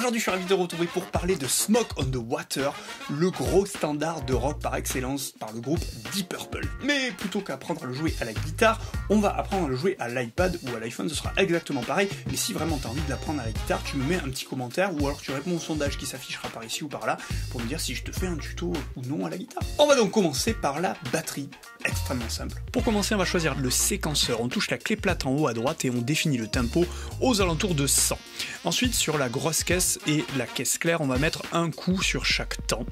Aujourd'hui, je suis ravi de retrouver pour parler de Smoke on the Water, le gros standard de rock par excellence par le groupe Deep Purple. Mais plutôt qu'apprendre à le jouer à la guitare, on va apprendre à le jouer à l'iPad ou à l'iPhone, ce sera exactement pareil. Mais si vraiment tu as envie de l'apprendre à la guitare, tu me mets un petit commentaire ou alors tu réponds au sondage qui s'affichera par ici ou par là pour me dire si je te fais un tuto ou non à la guitare. On va donc commencer par la batterie. Extrêmement simple. Pour commencer, on va choisir le séquenceur. On touche la clé plate en haut à droite et on définit le tempo aux alentours de 100. Ensuite, sur la grosse caisse et la caisse claire, on va mettre un coup sur chaque temps.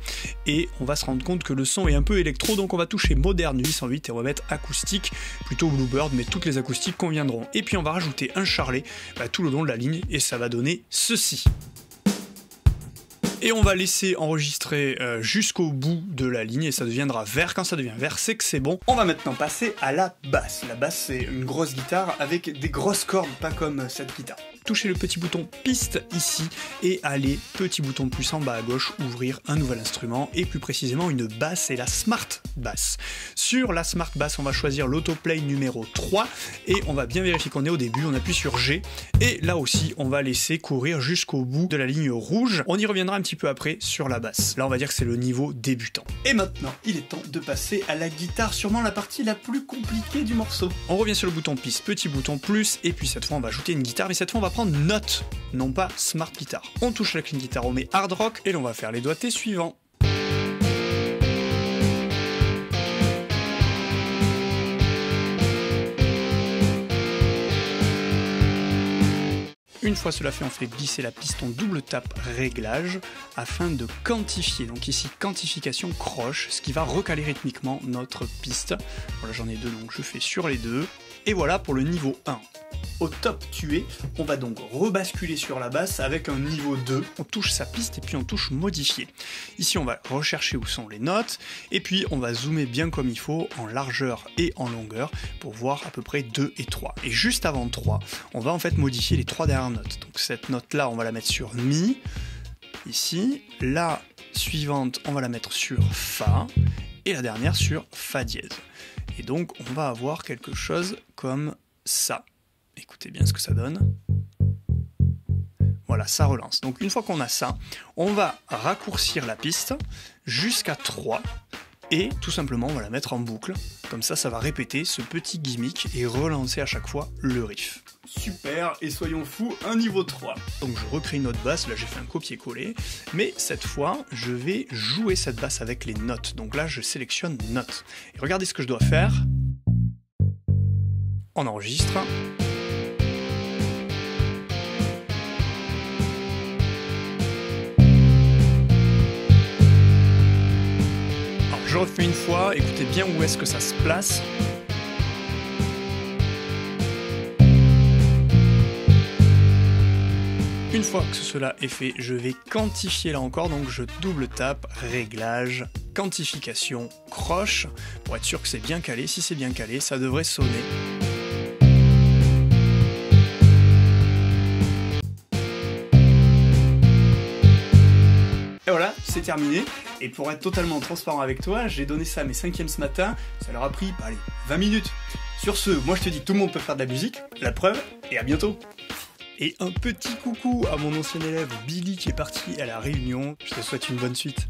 Et on va se rendre compte que le son est un peu électro, donc on va toucher moderne 808 et on va mettre acoustique, plutôt Bluebird, mais toutes les acoustiques conviendront. Et puis on va rajouter un charlet tout le long de la ligne et ça va donner ceci. Et on va laisser enregistrer jusqu'au bout de la ligne et ça deviendra vert. Quand ça devient vert, c'est que c'est bon. On va maintenant passer à la basse. La basse, c'est une grosse guitare avec des grosses cordes, pas comme cette guitare. Touchez le petit bouton piste ici et allez, petit bouton plus en bas à gauche, ouvrir un nouvel instrument et plus précisément une basse et la Smart Bass. Sur la Smart Bass, on va choisir l'autoplay numéro 3 et on va bien vérifier qu'on est au début. On appuie sur G et là aussi, on va laisser courir jusqu'au bout de la ligne rouge. On y reviendra un petit peu après sur la basse. Là, on va dire que c'est le niveau débutant. Et maintenant, il est temps de passer à la guitare, sûrement la partie la plus compliquée du morceau. On revient sur le bouton piste, petit bouton plus et puis cette fois, on va ajouter une guitare, mais cette fois, on va prendre note, non pas smart guitar. On touche la clean guitare, on met hard rock et l'on va faire les doigtés suivants. Une fois cela fait, on fait glisser la piston double tape réglage afin de quantifier. Donc ici, quantification croche, ce qui va recaler rythmiquement notre piste. Voilà, j'en ai deux, donc je fais sur les deux. Et voilà pour le niveau 1. Au top tué, on va donc rebasculer sur la basse avec un niveau 2. On touche sa piste et puis on touche modifier. Ici, on va rechercher où sont les notes et puis on va zoomer bien comme il faut en largeur et en longueur pour voir à peu près 2 et 3. Et juste avant 3, on va en fait modifier les 3 dernières notes. Donc cette note-là, on va la mettre sur Mi, ici. La suivante, on va la mettre sur Fa et la dernière sur Fa dièse. Et donc, on va avoir quelque chose comme ça. Écoutez bien ce que ça donne. Voilà, ça relance. Donc, une fois qu'on a ça, on va raccourcir la piste jusqu'à 3 et tout simplement, on va la mettre en boucle. Comme ça, ça va répéter ce petit gimmick et relancer à chaque fois le riff. Super, et soyons fous, un niveau 3. Donc je recrée une autre basse, là j'ai fait un copier-coller, mais cette fois, je vais jouer cette basse avec les notes. Donc là, je sélectionne notes. Et regardez ce que je dois faire. On enregistre. Alors je refais une fois, écoutez bien où est-ce que ça se place. Une fois que cela est fait, je vais quantifier là encore, donc je double tape, réglage, quantification, croche, pour être sûr que c'est bien calé. Si c'est bien calé, ça devrait sonner. Et voilà, c'est terminé. Et pour être totalement transparent avec toi, j'ai donné ça à mes 5e ce matin, ça leur a pris, allez, 20 minutes. Sur ce, moi je te dis que tout le monde peut faire de la musique, la preuve, et à bientôt. Et un petit coucou à mon ancien élève Billy qui est parti à la Réunion. Je te souhaite une bonne suite.